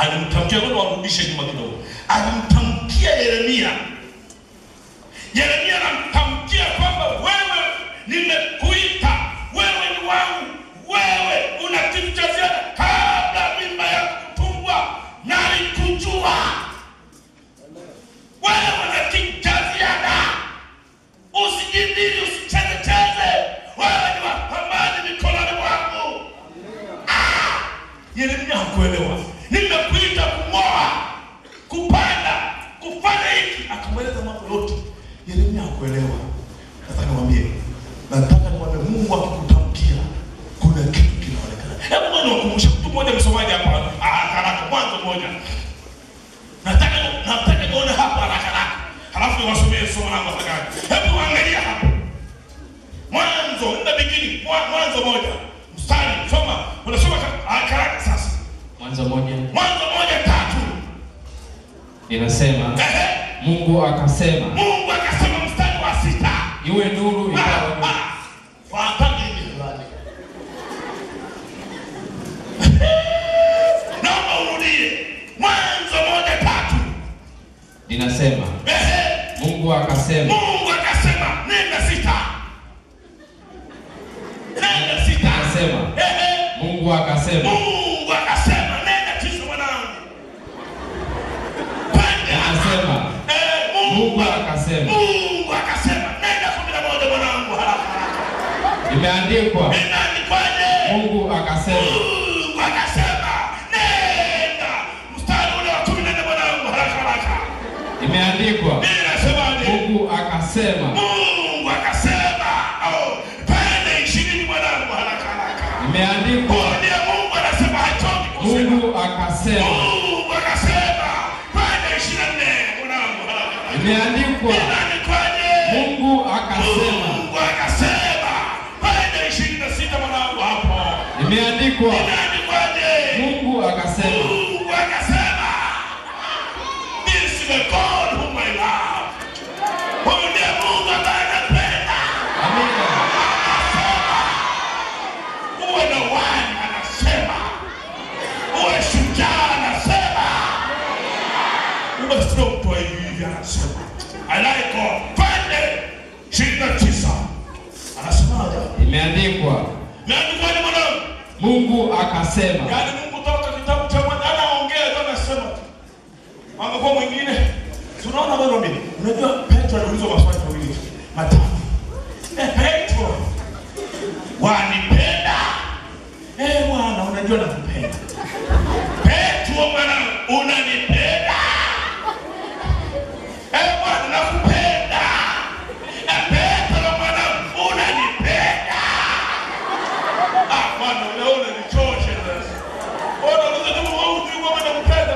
Alimtamkia, ngoja warudishe nyuma kidogo. Alimtamkia Yeremia. Yeremia anamtamkia kwamba wewe nimekuita, wewe ni wangu, wewe una kitu cha ziada. Kabla mimba yako kutungwa nalikujua. Wewe una kitu cha ziada. Usijidili, usicheze. Wewe ni wa thamani mikononi mwangu. Yeremia hakuelewa. Nimekuita kumoa, kupanda, kufanya hiki. Akamweleza mambo yote. Yeremia hakuelewa. Nataka niwaambie Mungu akikutamkia kuna kitu kinaonekana. Hebu ngoja niwakumbushe mtu mmoja msomaji hapa haraka, Mwanzo moja. Nataka nione hapa haraka. Halafu niwasomee somo langu haraka. Hebu angalia hapa. Mwanzo, in the beginning, Mwanzo moja. Mstari, soma. Unasoma haraka sasa. Mwanzo moja 3. Inasema Mungu akasema mstari wa 6. Iwe nuru ikawa nuru. Wataki hivi fulani. Naomba urudie. Mwanzo 1:3. Inasema Mungu akasema nenda 6. Inasema Mungu akasema nenda 9 mwanangu. Inasema Mungu akasema nenda 11 mwanangu haraka. Imeandikwa Mungu akasema nenda. Mstari ule wa 14 mwanangu haraka. Imeandikwa Mungu akasema pende 20 mwanangu haraka. Imeandikwa Mungu anasema hachoki kusema. Mungu akasema pende 24 mwanangu haraka. Imeandikwa Mungu akasema pende 26 mwanangu hapo. Imeandikwa Mungu akasema this is the God whom I love. Huyu ndiye Mungu ambaye anapenda. Amina. Uwe na wani anasema. Uwe shujaa anasema. Uwe sio mtu wa hivi anasema. I like God. Pende 29. Anasemaje? Imeandikwa ni mwanangu. Mungu akasema. Yaani Mungu toka kitabu cha Mwanzo anaongea tu anasema. Angekuwa mwingine. Tunaona wewe mimi. Unajua Petro aliulizwa maswali mawili matatu. Petro, wanipenda? Bwana, unajua nakupenda. Petro bwana, unanipenda? Bwana, nakupenda. Petro bwana, unanipenda? Bwana, unaona ni choche sasa. Bwana, unaweza tu wauti kwa maana nakupenda.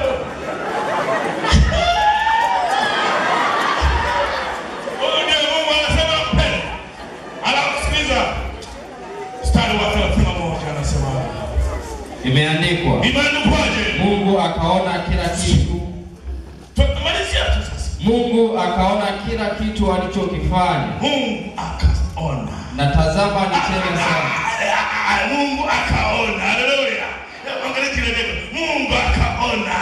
Imeandikwa Mungu akaona kila kitu. Tumalizia tu sasa. Mungu akaona kila kitu alichokifanya. Mungu akaona. Na tazama ni chema sana. Mungu akaona. Haleluya. Angalia kile neno. Mungu akaona.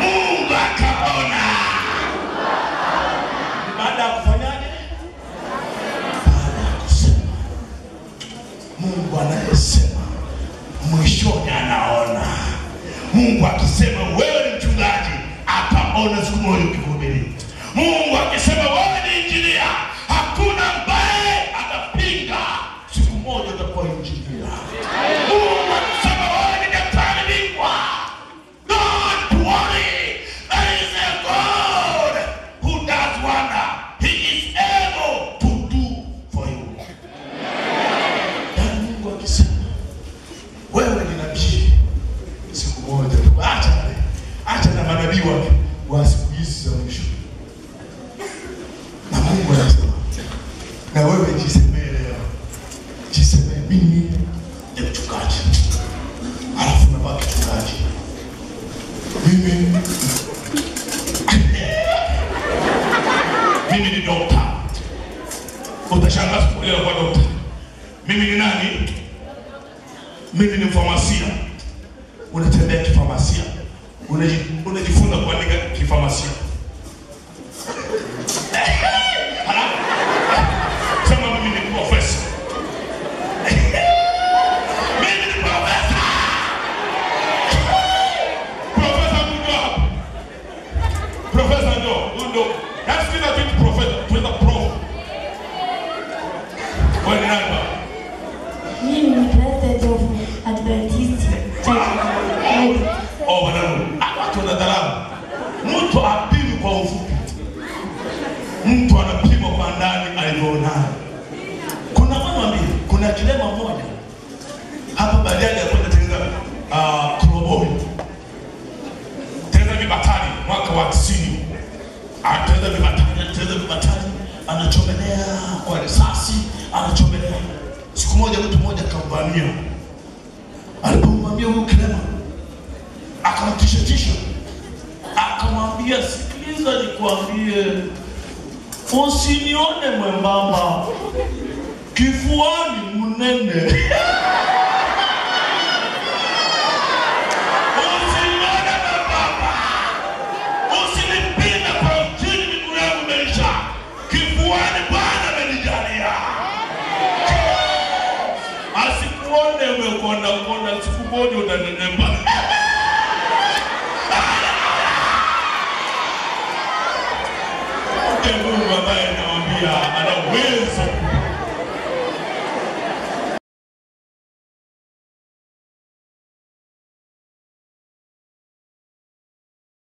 Mungu akaona. Baada ya kufanyaje? Baada ya kusema. Mungu anayesema mwishoni anaona. Mungu akisema wewe ni mchungaji, ataona siku moja ukihubiri. Mungu akisema wewe ni injinia, hakuna ambaye atapinga, siku moja utakuwa injinia. Mungu akisema wewe ni daktari bingwa, don't worry, there is a God who does wonder. He is able to do for you. Yani Mungu akisema wewe ni nabii, siku moja tu acha na manabii wake wa siku hizi za mwisho. Na Mungu anasema na wewe jisemee leo, jisemee mimi ni mchungaji. Alafu unabaki mchungaji. Mimi ni dokta. Utashangaa kuelewa kwa dokta. Mimi ni nani? Mimi ni mfamasia. unatembea kifamasia. Unajifunza kuandika kifamasia. Sema mimi ni profesa. Mimi ni profesa. Profesa ndio. Profesa ndio. That's still not it, profesa. Tuenda prof. Kwa nini hapa? Mimi ni president of Adventist Church. Oh, wanangu. Hapa tunadharau. Mtu apimi kwa ufupi. Mtu anapima kwa ndani alivyoonana. Kuna mama mbili, kuna kilema mmoja. Hapa baadaye alikwenda tengeneza koroboi. Tengeneza vibatari mwaka wa 90. Tengeneza vibatari, anachomelea kwa risasi, anachomelea. Siku moja mtu mmoja akamvamia. Alipomvamia huyo kilema, akamtisha. Akamwambia, sikiliza nikwambie, usinione mwembamba, kifuani mnene.